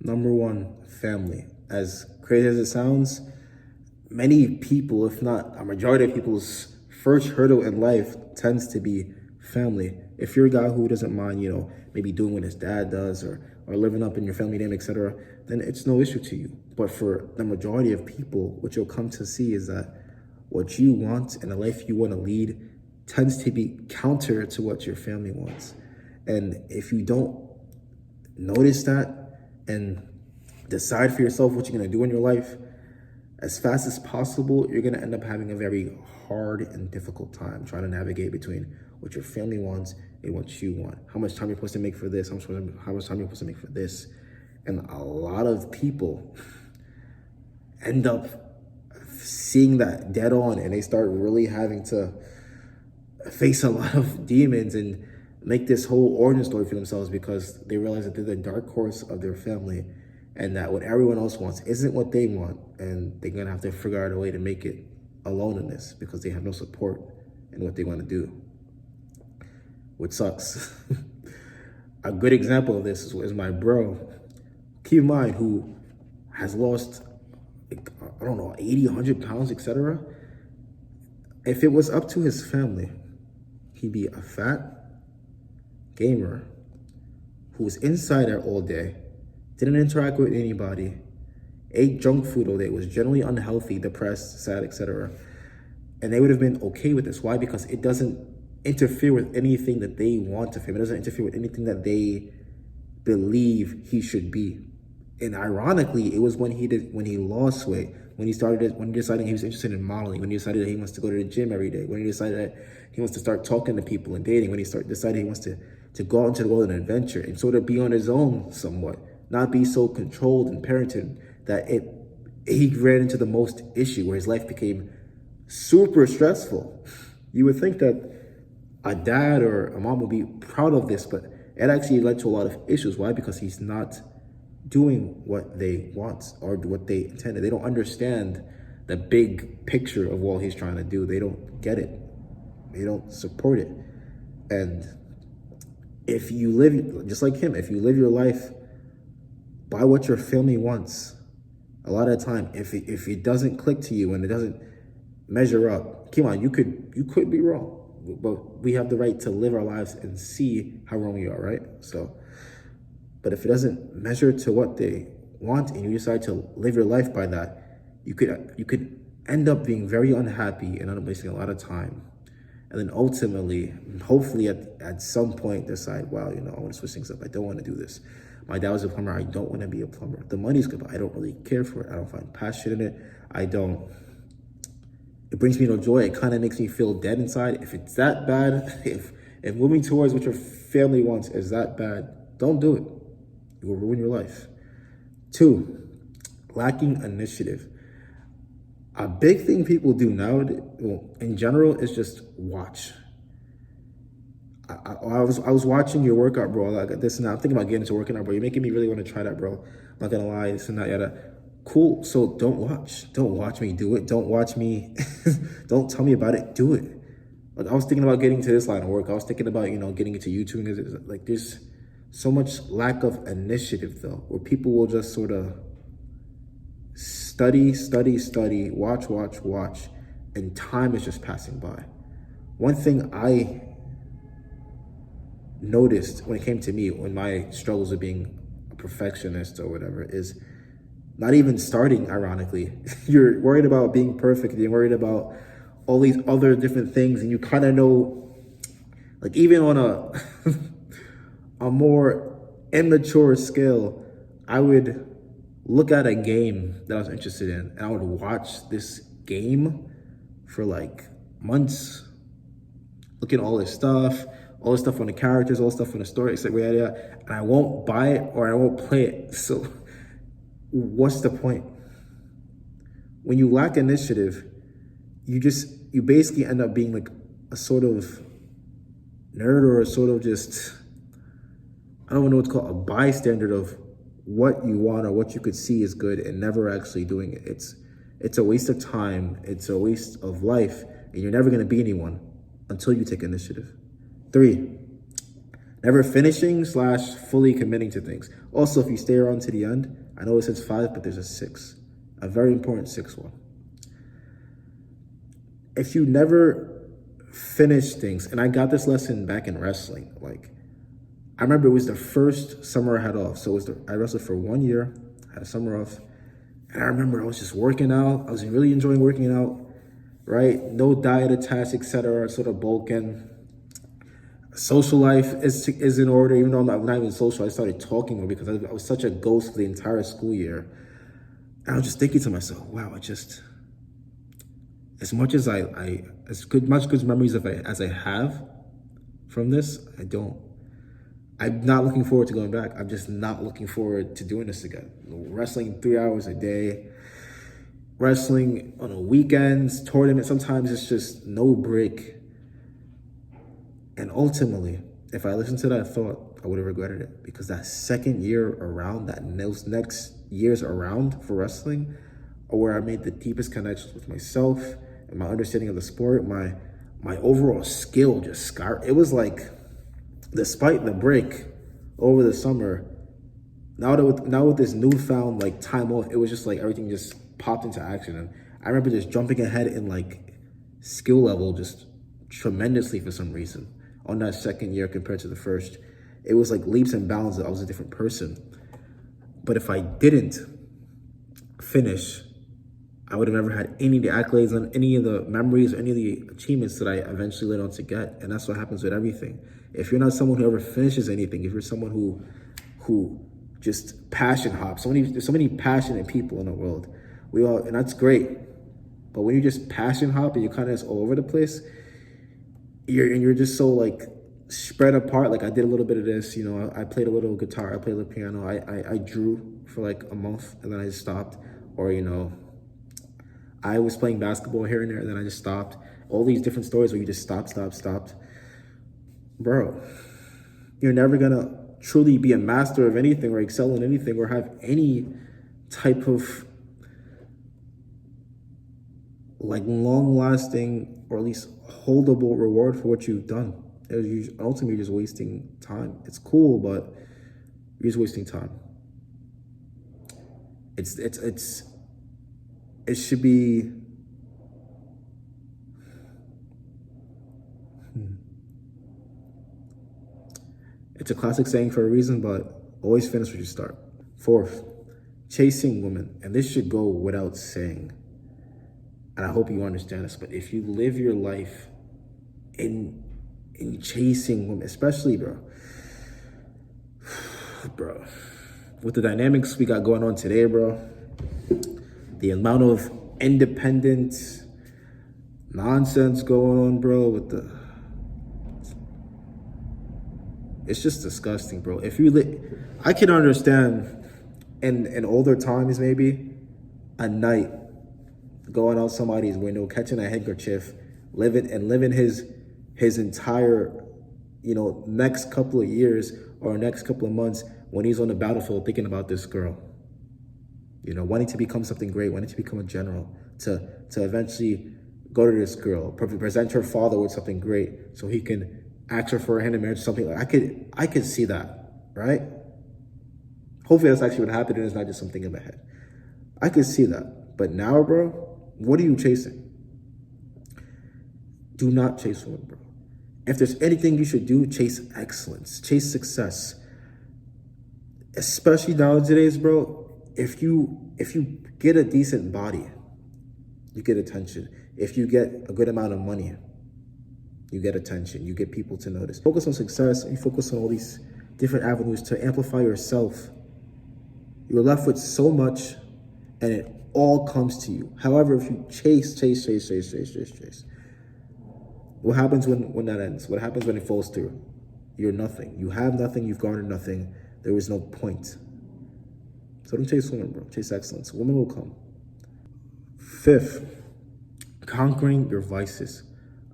Number one, family. As crazy as it sounds, many people, if not a majority of people's first hurdle in life tends to be family. If you're a guy who doesn't mind, maybe doing what his dad does or living up in your family name, etc., then it's no issue to you. But for the majority of people, what you'll come to see is that what you want and the life you want to lead tends to be counter to what your family wants. And if you don't notice that and decide for yourself what you're going to do in your life as fast as possible, you're going to end up having a very hard and difficult time trying to navigate between what your family wants and what you want. How much time you're supposed to make for this, how much time you're supposed to make for this. And a lot of people end up seeing that dead on, and they start really having to face a lot of demons and make this whole origin story for themselves because they realize that they're the dark horse of their family and that what everyone else wants isn't what they want, and they're gonna have to figure out a way to make it alone in this because they have no support in what they want to do, which sucks. A good example of this is my bro, keep in mind, who has lost, I don't know, 80, 100 pounds, etc. If it was up to his family, he'd be a fat gamer who was inside there all day, didn't interact with anybody, ate junk food all day, was generally unhealthy, depressed, sad, etc. And they would have been okay with this. Why? Because it doesn't interfere with anything that they want of him. It doesn't interfere with anything that they believe he should be. And ironically, it was when he lost weight, when he decided he was interested in modeling, when he decided that he wants to go to the gym every day, when he decided that he wants to start talking to people and dating, when he decided he wants to go out into the world and adventure and sort of be on his own somewhat, not be so controlled and parented that he ran into the most issue where his life became super stressful. You would think that a dad or a mom would be proud of this, but it actually led to a lot of issues. Why? Because he's not doing what they want or what they intended. They don't understand the big picture of what he's trying to do. They don't get it. They don't support it. And if you live just like him, if you live your life by what your family wants, a lot of the time, if it doesn't click to you and it doesn't measure up, come on, you could be wrong, but we have the right to live our lives and see how wrong we are, right? So, but if it doesn't measure to what they want and you decide to live your life by that, you could end up being very unhappy and end up wasting a lot of time. And then ultimately, hopefully at some point decide, wow, I want to switch things up. I don't want to do this. My dad was a plumber. I don't want to be a plumber. The money's good, but I don't really care for it. I don't find passion in it. It brings me no joy. It kind of makes me feel dead inside. If it's that bad, if moving towards what your family wants is that bad, don't do it. You will ruin your life. 2, lacking initiative. A big thing people do nowadays, well, in general, is just watch. I was watching your workout, bro. Like this and that. I'm thinking about getting into working out, bro. You're making me really want to try that, bro. I'm not gonna lie, this and that, yada. Cool. So don't watch me do it. Don't watch me. Don't tell me about it. Do it. Like I was thinking about getting to this line of work. I was thinking about getting into YouTube. Like there's so much lack of initiative though, where people will just sort of study, watch, and time is just passing by. One thing I noticed when it came to me, when my struggles of being a perfectionist or whatever, is not even starting, ironically. You're worried about being perfect, you're worried about all these other different things, and you kind of know, like even on a more immature scale, I would look at a game that I was interested in, and I would watch this game for like months, looking at all this stuff on the characters, all the stuff on the story, etc. And I won't buy it or I won't play it. So what's the point? When you lack initiative, you basically end up being like a sort of nerd or a sort of just, I don't know what's called, a bystander of what you want or what you could see is good and never actually doing it. It's a waste of time. It's a waste of life, and you're never going to be anyone until you take initiative. 3, never finishing slash fully committing to things. Also, if you stay around to the end, I know it says 5, but there's a 6, a very important 6th one. If you never finish things, and I got this lesson back in wrestling. Like, I remember it was the first summer I had off. So I wrestled for 1 year, had a summer off. And I remember I was just working out. I was really enjoying working out, right? No diet attached, etc. Sort of bulking. Social life is in order, even though I'm not even social. I started talking more because I was such a ghost for the entire school year. And I was just thinking to myself, wow, as much as much good memories as I have from this, I'm not looking forward to going back. I'm just not looking forward to doing this again. Wrestling 3 hours a day, wrestling on the weekends, tournaments, sometimes it's just no break. And ultimately, if I listened to that thought, I would have regretted it, because that second year around, those next years around for wrestling are where I made the deepest connections with myself and my understanding of the sport. My overall skill just skyrocketed. It was like, despite the break over the summer, now with this newfound like time off, it was just like everything just popped into action. And I remember just jumping ahead in like skill level just tremendously for some reason on that second year compared to the first. It was like leaps and bounds that I was a different person. But if I didn't finish, I would have never had any of the accolades on any of the memories or any of the achievements that I eventually went on to get. And that's what happens with everything. If you're not someone who ever finishes anything, if you're someone who just passion hops, there's so many passionate people in the world. And that's great. But when you just passion hop and you're kind of just all over the place, you're just so like spread apart. Like, I did a little bit of this, I played a little guitar, I played a little piano, I drew for like a month and then I just stopped. Or, I was playing basketball here and there and then I just stopped. All these different stories where you just stopped. Bro, you're never gonna truly be a master of anything or excel in anything or have any type of like long-lasting or at least holdable reward for what you've done. Ultimately, you're just wasting time. It's cool, but you're just wasting time. It should be It's a classic saying for a reason, but always finish where you start. 4th, chasing women. And this should go without saying. And I hope you understand this, but if you live your life in chasing women, especially, bro, with the dynamics we got going on today, bro, the amount of independent nonsense going on, bro, it's just disgusting, bro. I can understand in older times, maybe, a night going out somebody's window, catching a handkerchief, living his entire, next couple of years or next couple of months when he's on the battlefield thinking about this girl. Wanting to become something great, wanting to become a general, to eventually go to this girl, present her father with something great so he can ask her for a hand in marriage, something like I could see that, right? Hopefully that's actually what happened and it's not just something in my head. I could see that. But now, bro, what are you chasing? Do not chase women, bro. If there's anything you should do, chase excellence, chase success. Especially nowadays, bro, if you get a decent body, you get attention. If you get a good amount of money, you get attention, you get people to notice. Focus on success, and you focus on all these different avenues to amplify yourself. You're left with so much, and it all comes to you. However, if you chase, what happens when that ends? What happens when it falls through? You're nothing. You have nothing, you've garnered nothing. There was no point. So don't chase women, bro. Chase excellence. Women will come. 5th, conquering your vices.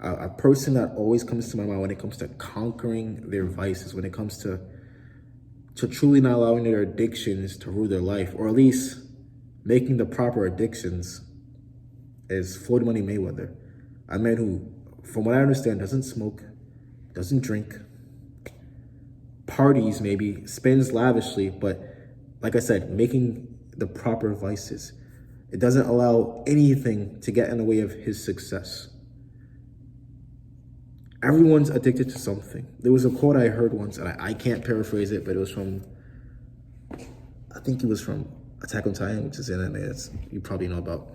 A person that always comes to my mind when it comes to conquering their vices, when it comes to truly not allowing their addictions to rule their life, or at least making the proper addictions, is Floyd Money Mayweather. A man who, from what I understand, doesn't smoke, doesn't drink, parties, maybe spends lavishly, but like I said, making the proper vices. It doesn't allow anything to get in the way of his success. Everyone's addicted to something. There was a quote I heard once, and I can't paraphrase it, but it was from, I think it was from Attack on Titan, which is an anime that you probably know about.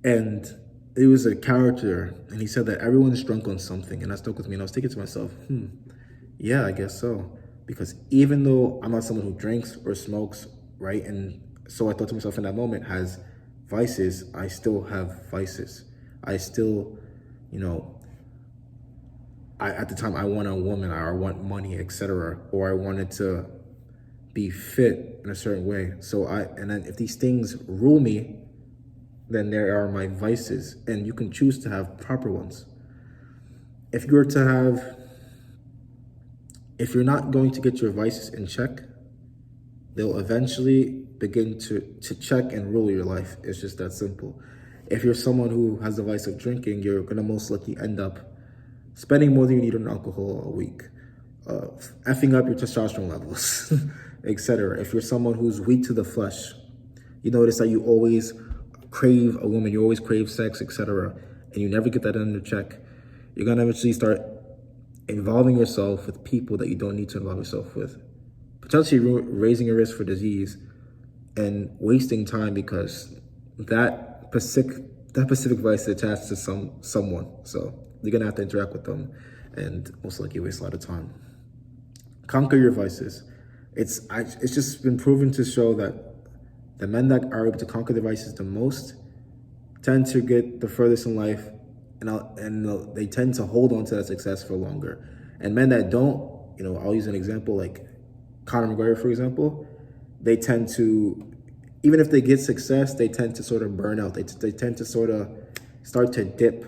And it was a character, and he said that everyone's drunk on something, and that stuck with me, and I was thinking to myself, yeah, I guess so. Because even though I'm not someone who drinks or smokes, right, and so I thought to myself in that moment, has vices, I still have vices. I still, at the time I want a woman, or I want money, etc., or I wanted to be fit in a certain way. And then if these things rule me, then there are my vices, and you can choose to have proper ones. If you're not going to get your vices in check, they'll eventually begin to check and rule your life. It's just that simple. If you're someone who has the vice of drinking, you're gonna most likely end up spending more than you need on alcohol a week, effing up your testosterone levels, etc. If you're someone who's weak to the flesh, you notice that you always crave a woman, you always crave sex, etc., and you never get that under check, you're gonna eventually start involving yourself with people that you don't need to involve yourself with, potentially raising your risk for disease and wasting time because that specific vice is attached to someone. So you're gonna have to interact with them, and most likely waste a lot of time. Conquer your vices. It's just been proven to show that the men that are able to conquer their vices the most tend to get the furthest in life, and they tend to hold on to that success for longer. And men that don't, I'll use an example like Conor McGregor, for example. They tend to, even if they get success, they tend to sort of burn out. They tend to sort of start to dip,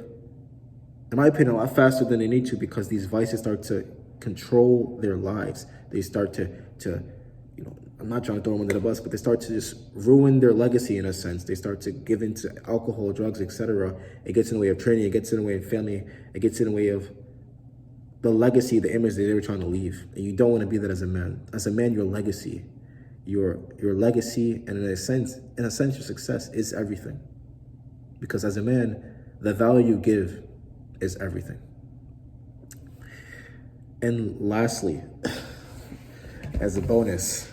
in my opinion, a lot faster than they need to, because these vices start to control their lives. They start to I'm not trying to throw them under the bus, but they start to just ruin their legacy in a sense. They start to give into alcohol, drugs, etc. It gets in the way of training. It gets in the way of family. It gets in the way of the legacy, the image that they were trying to leave. And you don't want to be that as a man. As a man, your legacy, your legacy, and in a sense, your success is everything. Because as a man, the value you give is everything. And lastly, as a bonus,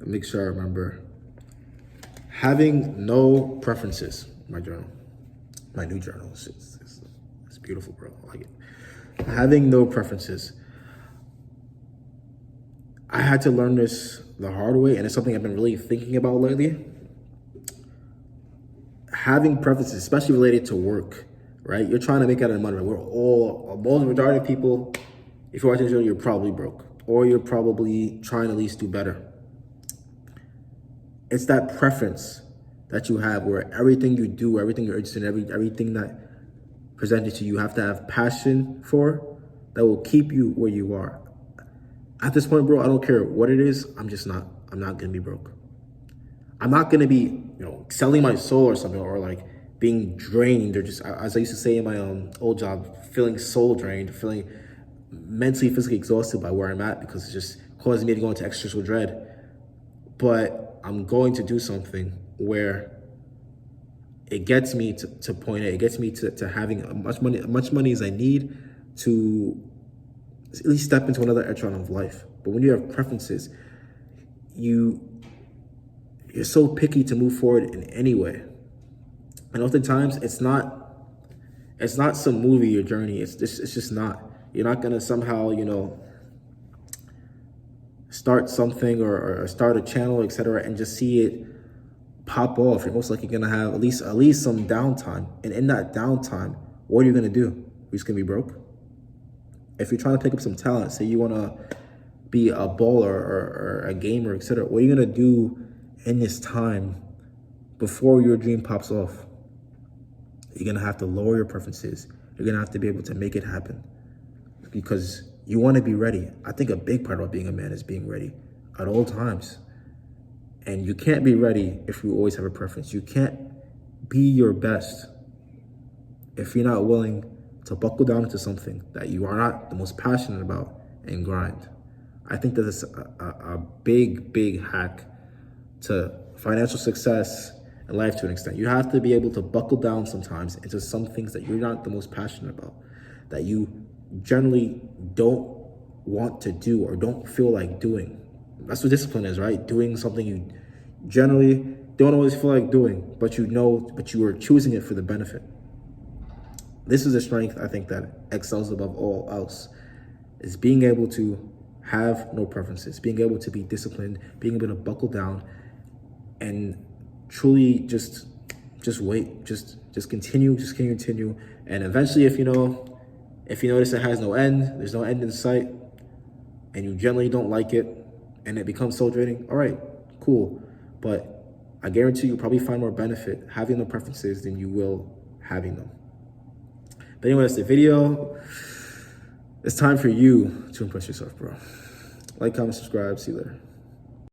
make sure I remember, having no preferences. My journal, my new journal, it's beautiful, bro. I like it. Having no preferences. I had to learn this the hard way, and it's something I've been really thinking about lately. Having preferences, especially related to work, right? You're trying to make out of money. Most majority of people, if you're watching this video, you're probably broke, or you're probably trying to at least do better. It's that preference that you have where everything you do, everything you're interested in, everything that presented to you, you have to have passion for, that will keep you where you are. At this point, bro, I don't care what it is. I'm not gonna be broke. I'm not gonna be, selling my soul or something, or like being drained, or just, as I used to say in my old job, feeling soul drained, feeling mentally, physically exhausted by where I'm at, because it's just causing me to go into existential dread. But I'm going to do something where it gets me to point A. It gets me to having as much money as I need to at least step into another echelon of life. But when you have preferences, you're so picky to move forward in any way. And oftentimes it's not some movie or journey. It's just not. You're not gonna somehow, start something or start a channel, etc., and just see it pop off. You're most likely gonna have at least some downtime. And in that downtime, what are you gonna do? You're just gonna be broke? If you're trying to pick up some talent, say you wanna be a bowler or a gamer, etc., what are you gonna do in this time before your dream pops off? You're gonna have to lower your preferences. You're gonna have to be able to make it happen, because you want to be ready. I think a big part about being a man is being ready at all times. And you can't be ready if you always have a preference. You can't be your best if you're not willing to buckle down into something that you are not the most passionate about and grind. I think that is a big hack to financial success in life to an extent. You have to be able to buckle down sometimes into some things that you're not the most passionate about, that you generally don't want to do or don't feel like doing. That's what discipline is, right? Doing something you generally don't always feel like doing, but you are choosing it for the benefit. This is a strength I think that excels above all else, is being able to have no preferences, being able to be disciplined, being able to buckle down and truly just wait, just continue, and eventually, if you notice it has no end, there's no end in sight, and you generally don't like it, and it becomes soul draining, all right, cool, but I guarantee you'll probably find more benefit having the preferences than you will having them. But anyway, that's the video. It's time for you to impress yourself, bro. Like, comment, subscribe. See you later.